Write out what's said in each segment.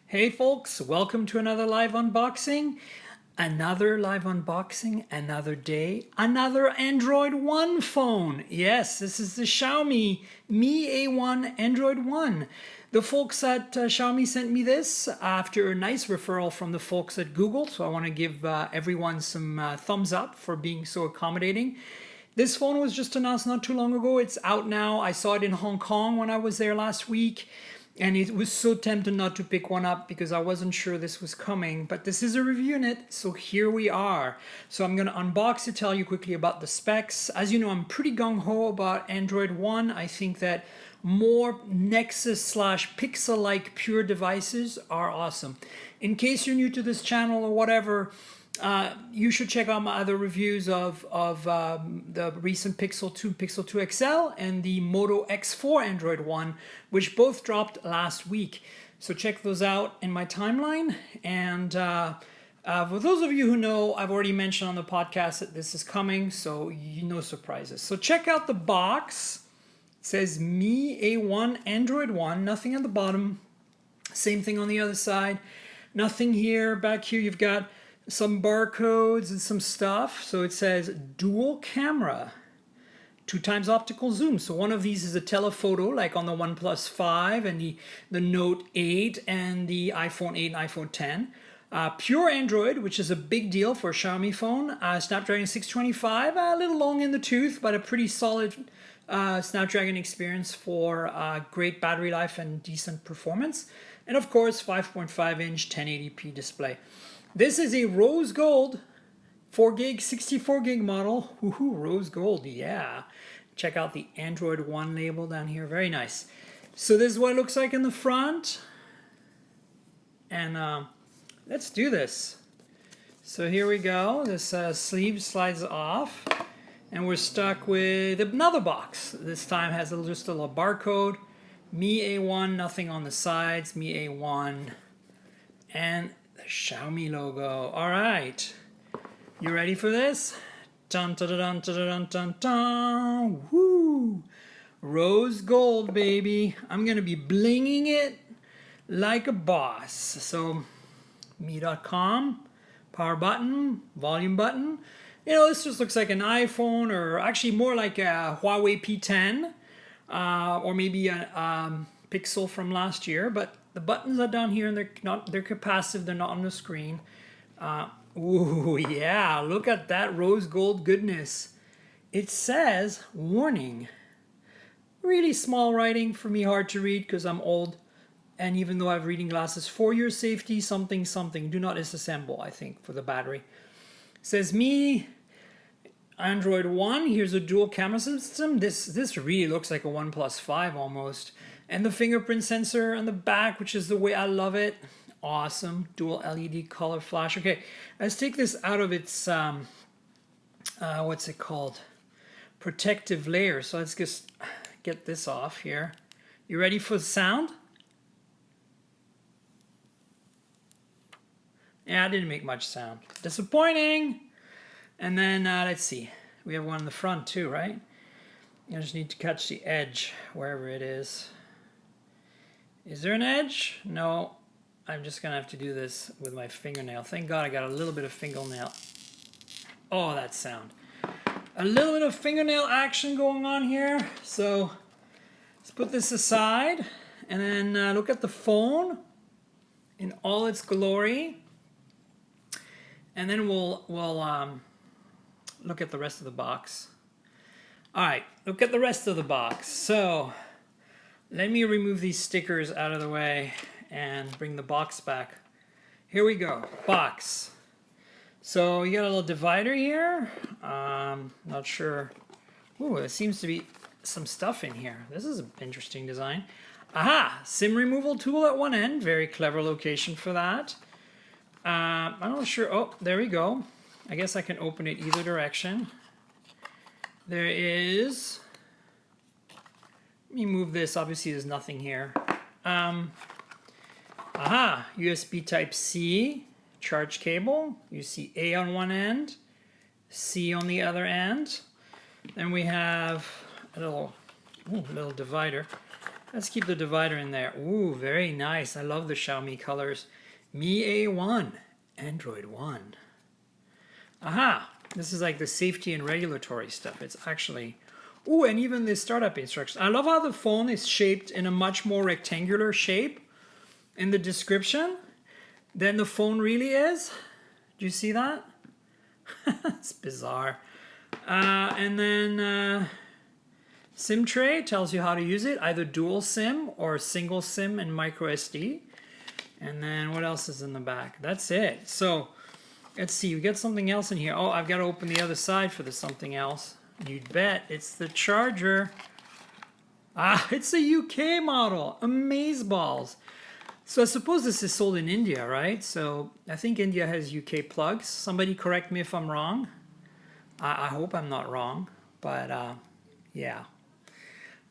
Hey folks, welcome to another live unboxing. Another day, another Android One phone. Yes, this is the Xiaomi Mi A1 Android One. The folks at Xiaomi sent me this after a nice referral from the folks at Google, so I want to give everyone some thumbs up for being so accommodating. This phone was just announced not too long ago. It's out now. I saw it in Hong Kong when I was there last week. And it was so tempting not to pick one up because I wasn't sure this was coming. But this is a review unit, so here we are. So I'm going to unbox it, tell you quickly about the specs. As you know, I'm pretty gung-ho about Android One. I think that more Nexus/Pixel-like pure devices are awesome. In case you're new to this channel or whatever, you should check out my other reviews of the recent Pixel 2, Pixel 2 XL and the Moto X4 Android One, which both dropped last week. So check those out in my timeline. And for those of you who know, I've already mentioned on the podcast that this is coming, so no surprises. So check out the box. It says Mi A1 Android One, nothing at the bottom. Same thing on the other side. Nothing here. Back here you've got some barcodes and some stuff. So it says dual camera, 2x optical zoom. So one of these is a telephoto like on the OnePlus 5 and the Note 8 and the iPhone 8 and iPhone 10. Pure Android, which is a big deal for a Xiaomi phone. Snapdragon 625, a little long in the tooth, but a pretty solid Snapdragon experience for great battery life and decent performance. And of course, 5.5-inch 1080p display. This is a rose gold 4 gig, 64 gig model. Woohoo, rose gold, yeah. Check out the Android One label down here, very nice. So this is what it looks like in the front. And let's do this. So here we go, this sleeve slides off. And we're stuck with another box. This time has just a little barcode. Mi A1, nothing on the sides, Mi A1. And the Xiaomi logo. All right, you ready for this? Dun dun dun dun dun dun dun. Woo! Rose gold, baby. I'm gonna be blinging it like a boss. So, mi.com, power button, volume button. You know, this just looks like an iPhone, or actually more like a Huawei P10, or maybe a Pixel from last year. But the buttons are down here, and they're capacitive. They're not on the screen. Ooh, yeah! Look at that rose gold goodness. It says warning. Really small writing, for me hard to read because I'm old, and even though I have reading glasses, for your safety, something something. Do not disassemble. I think for the battery. It says Mi Android One. Here's a dual camera system. This really looks like a OnePlus 5 almost. And the fingerprint sensor on the back, which is the way I love it. Awesome. Dual LED color flash. Okay, let's take this out of its, what's it called? Protective layer. So let's just get this off here. You ready for the sound? Yeah, I didn't make much sound. Disappointing. And then, let's see. We have one in the front too, right? I just need to catch the edge, wherever it is. Is there an edge? No. I'm just going to have to do this with my fingernail. Thank God I got a little bit of fingernail. Oh, that sound. A little bit of fingernail action going on here. So, let's put this aside. And then look at the phone in all its glory. And then we'll look at the rest of the box. All right, look at the rest of the box. So let me remove these stickers out of the way and bring the box back. Here we go, box. So you got a little divider here. Not sure. Ooh, there seems to be some stuff in here. This is an interesting design. Aha, SIM removal tool at one end. Very clever location for that. I'm not sure. Oh, there we go. I guess I can open it either direction. There is. Let me move this. Obviously, there's nothing here. Aha, USB Type-C charge cable. You see A on one end, C on the other end. Then we have a little divider. Let's keep the divider in there. Ooh, very nice. I love the Xiaomi colors. Mi A1, Android One. Aha, this is like the safety and regulatory stuff. It's actually, ooh, and even the startup instructions. I love how the phone is shaped in a much more rectangular shape in the description than the phone really is. Do you see that? It's bizarre. And then SIM tray tells you how to use it, either dual SIM or single SIM and micro SD. And then what else is in the back? That's it. So let's see, we got something else in here. Oh, I've got to open the other side for the something else. You'd bet it's the charger. Ah, it's a UK model. Amazeballs. So I suppose this is sold in India, right? So I think India has UK plugs. Somebody correct me if I'm wrong. I hope I'm not wrong, but yeah.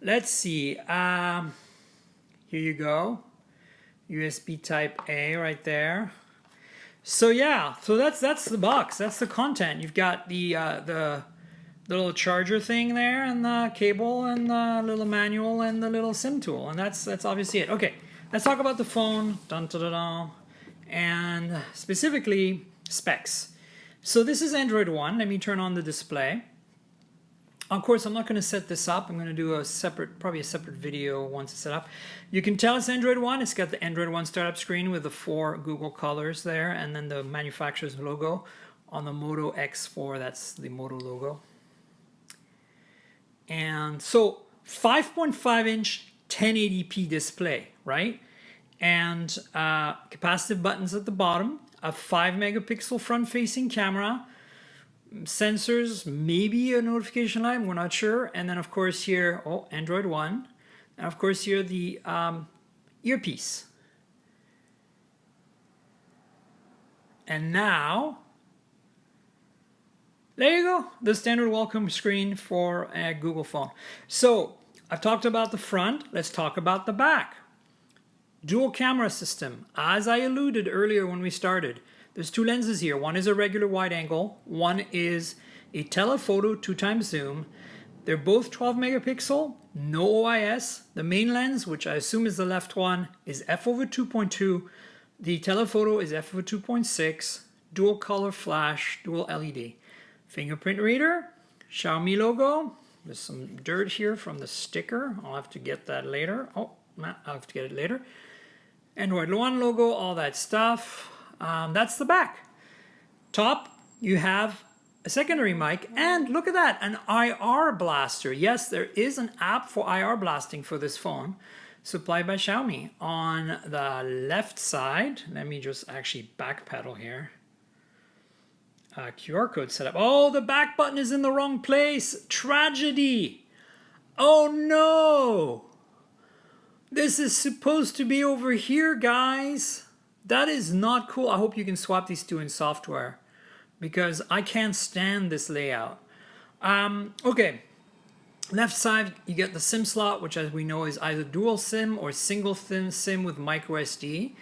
Let's see. Here you go. USB Type A right there. So yeah, so that's the box. That's the content. You've got the little charger thing there, and the cable, and the little manual, and the little SIM tool, and that's obviously it. Okay, let's talk about the phone. Dun, dun, dun, dun. And specifically specs. So this is Android One. Let me turn on the display. Of course, I'm not going to set this up. I'm going to do probably a separate video once it's set up. You can tell it's Android One. It's got the Android One startup screen with the 4 Google colors there, and then the manufacturer's logo on the Moto X4. That's the Moto logo. And so 5.5-inch 1080p display, right? And capacitive buttons at the bottom, a 5-megapixel front-facing camera, sensors, maybe a notification light, we're not sure. And then of course here, oh, Android One. And of course here the earpiece. And now, there you go, the standard welcome screen for a Google phone. So I've talked about the front, let's talk about the back. Dual camera system, as I alluded earlier when we started. There's 2 lenses here. One is a regular wide angle. One is a telephoto 2x zoom. They're both 12 megapixel, no OIS. The main lens, which I assume is the left one, is f/2.2. The telephoto is f/2.6. Dual color flash, dual LED. Fingerprint reader, Xiaomi logo. There's some dirt here from the sticker. I'll have to get that later. Oh, I'll have to get it later. Android One logo, all that stuff. That's the back. Top, you have a secondary mic, and look at that, an IR blaster. Yes, there is an app for IR blasting for this phone, supplied by Xiaomi. On the left side, let me just actually backpedal here. QR code setup. Oh, the back button is in the wrong place. Tragedy. Oh no. This is supposed to be over here, guys. That is not cool. I hope you can swap these 2 in software, because I can't stand this layout. Okay, left side, you get the SIM slot, which as we know is either dual SIM or single SIM with micro SD.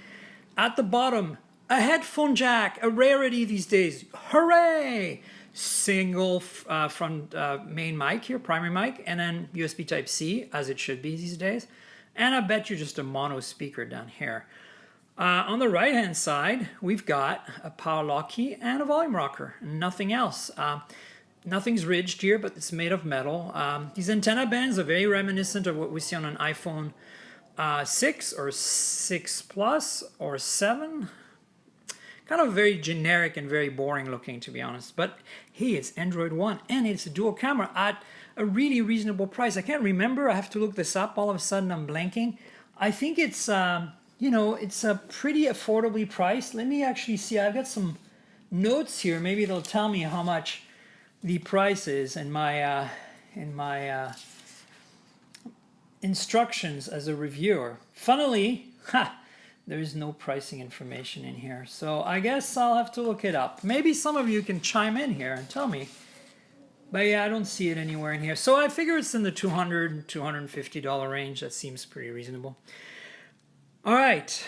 At the bottom, a headphone jack, a rarity these days. Hooray! Single front main mic here, primary mic, and then USB Type-C, as it should be these days. And I bet you just a mono speaker down here. On the right-hand side, we've got a power lock key and a volume rocker. Nothing else. Nothing's ridged here, but it's made of metal. These antenna bands are very reminiscent of what we see on an iPhone 6 or 6 Plus or 7. Kind of very generic and very boring looking, to be honest. But hey, it's Android One, and it's a dual camera at a really reasonable price. I can't remember. I have to look this up. All of a sudden, I'm blanking. I think it's... you know, it's a pretty affordably priced. Let me actually see. I've got some notes here. Maybe it'll tell me how much the price is in my instructions as a reviewer. Funnily, there's no pricing information in here. So I guess I'll have to look it up. Maybe some of you can chime in here and tell me. But yeah, I don't see it anywhere in here. So I figure it's in the $200, $250 range. That seems pretty reasonable. All right,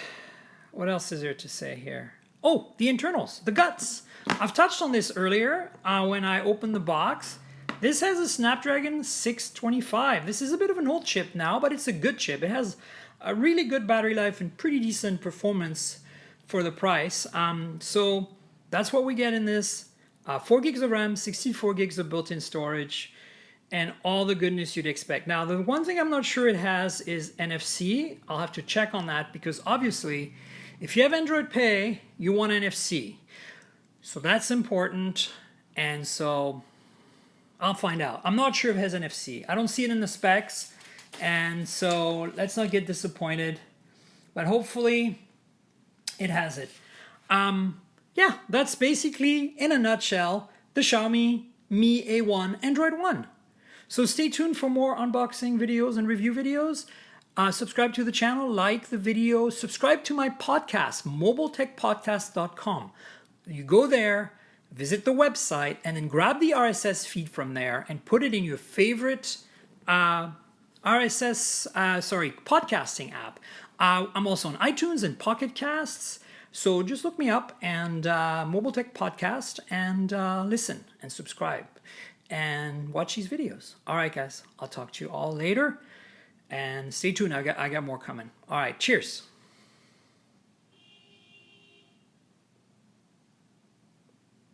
what else is there to say here? Oh, the internals, the guts. I've touched on this earlier when I opened the box. This has a Snapdragon 625. This is a bit of an old chip now, but it's a good chip. It has a really good battery life and pretty decent performance for the price. So that's what we get in this. 4 gigs of RAM, 64 gigs of built-in storage, and all the goodness you'd expect. Now, the one thing I'm not sure it has is NFC. I'll have to check on that because obviously, if you have Android Pay, you want NFC. So that's important, and so I'll find out. I'm not sure if it has NFC. I don't see it in the specs, and so let's not get disappointed, but hopefully it has it. Yeah, that's basically, in a nutshell, the Xiaomi Mi A1 Android One. So stay tuned for more unboxing videos and review videos. Subscribe to the channel, like the video, subscribe to my podcast, mobiletechpodcast.com. You go there, visit the website, and then grab the RSS feed from there and put it in your favorite podcasting app. I'm also on iTunes and Pocket Casts. So just look me up and Mobile Tech Podcast and listen and subscribe and watch these videos. All right, guys, I'll talk to you all later and stay tuned. I got more coming. All right, cheers.